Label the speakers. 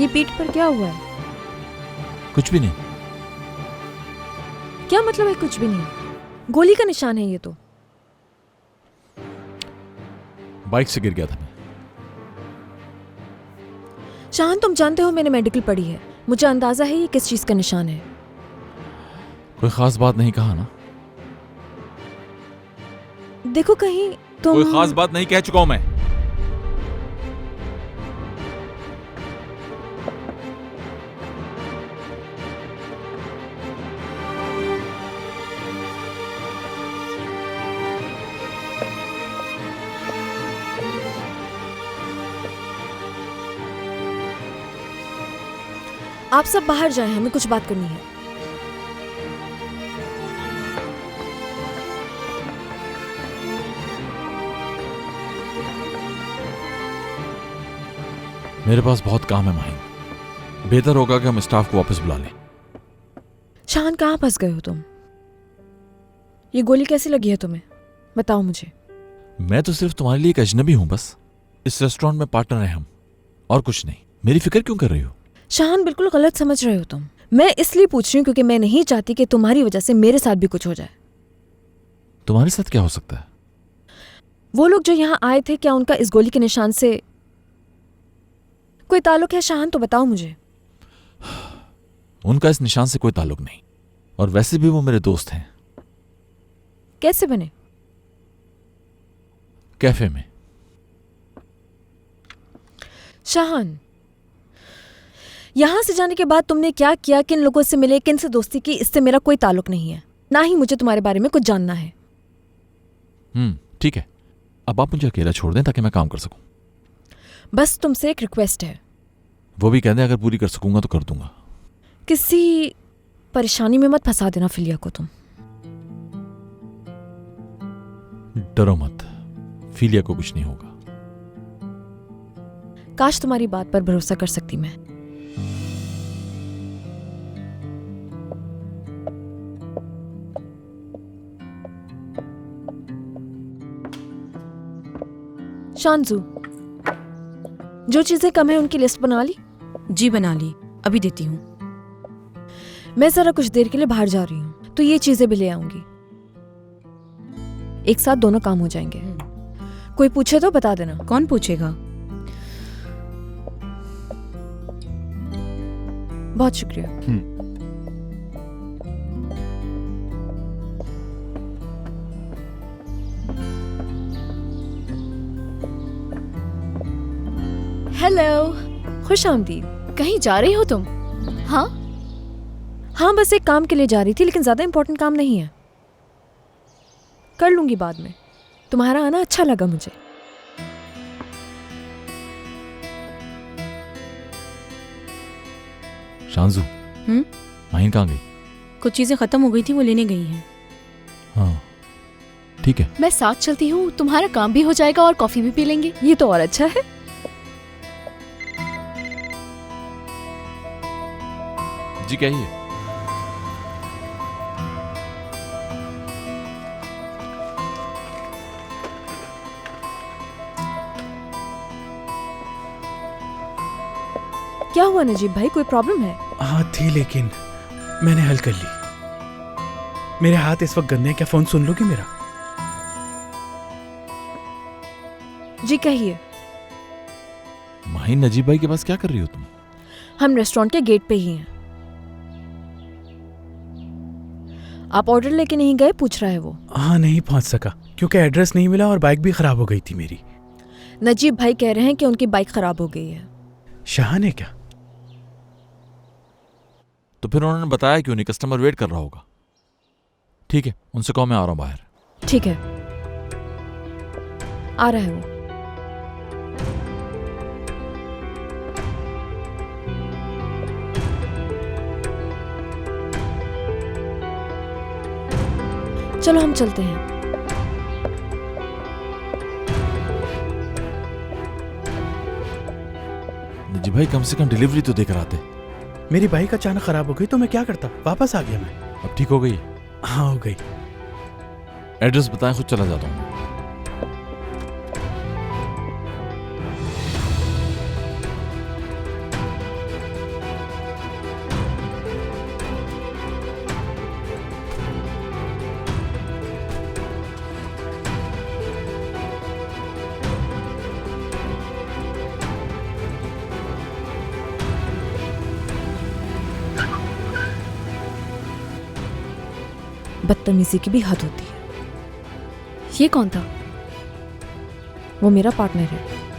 Speaker 1: ये पीठ पर क्या हुआ है?
Speaker 2: कुछ भी नहीं।
Speaker 1: क्या मतलब है कुछ भी नहीं? गोली का निशान है ये तो।
Speaker 2: बाइक से गिर गया था मैं।
Speaker 1: शाहान, तुम जानते हो मैंने मेडिकल पढ़ी है, मुझे अंदाजा है ये किस चीज का निशान है।
Speaker 2: कोई खास बात नहीं कहा ना?
Speaker 1: देखो कहीं तुम।
Speaker 2: कोई खास बात नहीं कह चुका हूं मैं।
Speaker 1: आप सब बाहर जाएं, हमें कुछ बात करनी है।
Speaker 2: मेरे पास बहुत काम है माहिन। बेहतर होगा कि हम स्टाफ को वापस बुला लें।
Speaker 1: शाहान, कहाँ फंस गए हो तुम? ये गोली कैसी लगी है तुम्हें? बताओ मुझे।
Speaker 2: मैं तो सिर्फ तुम्हारे लिए एक अजनबी हूं बस। इस रेस्टोरेंट में पार्टनर है हम, और कुछ नहीं। मेरी फिक्र क्यों कर रही हो?
Speaker 1: शाहान, बिल्कुल गलत समझ रहे हो तुम। मैं इसलिए पूछ रही हूँ क्योंकि मैं नहीं चाहती कि तुम्हारी वजह से मेरे साथ भी कुछ हो जाए।
Speaker 2: तुम्हारे साथ क्या हो सकता है?
Speaker 1: वो लोग जो यहाँ आए थे, क्या उनका इस गोली के निशान से कोई ताल्लुक है? शाहान, तो बताओ मुझे।
Speaker 2: उनका इस निशान से कोई ताल्लुक नहीं, और वैसे भी वो मेरे दोस्त हैं।
Speaker 1: कैसे बने?
Speaker 2: कैफे में।
Speaker 1: शाहान, यहां से जाने के बाद तुमने क्या किया, किन लोगों से मिले, किन से दोस्ती की, इससे मेरा कोई ताल्लुक नहीं है। ना ही मुझे तुम्हारे बारे में कुछ जानना है।
Speaker 2: ठीक है, अब आप मुझे अकेला छोड़ दें ताकि मैं काम कर सकूं।
Speaker 1: बस तुमसे एक रिक्वेस्ट है।
Speaker 2: वो भी कहते हैं अगर पूरी कर सकूंगा तो कर दूंगा।
Speaker 1: किसी परेशानी में मत फंसा देना फिलिया को तुम।
Speaker 2: डरो मत, फिलिया को कुछ नहीं होगा।
Speaker 1: काश तुम्हारी बात पर भरोसा कर सकती मैं। शांजू, जो चीजें कम है उनकी लिस्ट बना ली?
Speaker 3: जी बना ली, अभी देती हूँ।
Speaker 1: मैं जरा कुछ देर के लिए बाहर जा रही हूँ, तो ये चीजें भी ले आऊंगी। एक साथ दोनों काम हो जाएंगे। कोई पूछे तो बता देना।
Speaker 3: कौन पूछेगा?
Speaker 1: बहुत शुक्रिया। हेलो, खुश आमदीद।
Speaker 4: कहीं जा रही हो तुम? हाँ
Speaker 1: हाँ, बस एक काम के लिए जा रही थी, लेकिन ज्यादा इंपॉर्टेंट काम नहीं है। कर लूंगी बाद में। तुम्हारा आना अच्छा लगा मुझे।
Speaker 2: शांजू, माहिन कहाँ गई?
Speaker 3: कुछ चीजें खत्म हो गई थी, वो लेने गई हैं।
Speaker 2: हाँ ठीक है।
Speaker 4: मैं साथ चलती हूँ, तुम्हारा काम भी हो जाएगा और कॉफी भी पी लेंगे।
Speaker 1: ये तो और अच्छा है।
Speaker 2: जी कहिए।
Speaker 1: क्या हुआ नजीब भाई, कोई प्रॉब्लम है?
Speaker 5: हाँ थी, लेकिन मैंने हल कर ली। मेरे हाथ इस वक्त गंदे हैं, क्या फोन सुन लोगी मेरा?
Speaker 1: जी कहिए।
Speaker 2: माहिन, नजीब भाई के पास क्या कर रही हो तुम?
Speaker 1: हम रेस्टोरेंट के गेट पे ही हैं। आप ऑर्डर लेके नहीं गए, पूछ रहा है वो।
Speaker 5: हाँ नहीं पहुंच सका क्योंकि एड्रेस नहीं मिला और बाइक भी खराब हो गई थी मेरी।
Speaker 1: नजीब भाई कह रहे हैं कि उनकी बाइक खराब हो गई है।
Speaker 5: शाहान है क्या?
Speaker 2: तो फिर उन्होंने बताया क्यों नहीं? कस्टमर वेट कर रहा होगा। ठीक है, उनसे कहो मैं आ रहा हूं बाहर।
Speaker 1: ठीक है, आ रहा है वो। चलो हम चलते हैं।
Speaker 2: नजीब भाई कम से कम डिलीवरी तो देकर आते।
Speaker 5: मेरी बाइक अचानक खराब हो गई तो मैं क्या करता, वापस आ गया मैं।
Speaker 2: अब ठीक हो गई?
Speaker 5: हाँ हो गई।
Speaker 2: एड्रेस बताएं, खुद चला जाता हूँ।
Speaker 1: बदतमीजी की भी हद होती है।
Speaker 4: ये कौन था?
Speaker 1: वो मेरा पार्टनर है।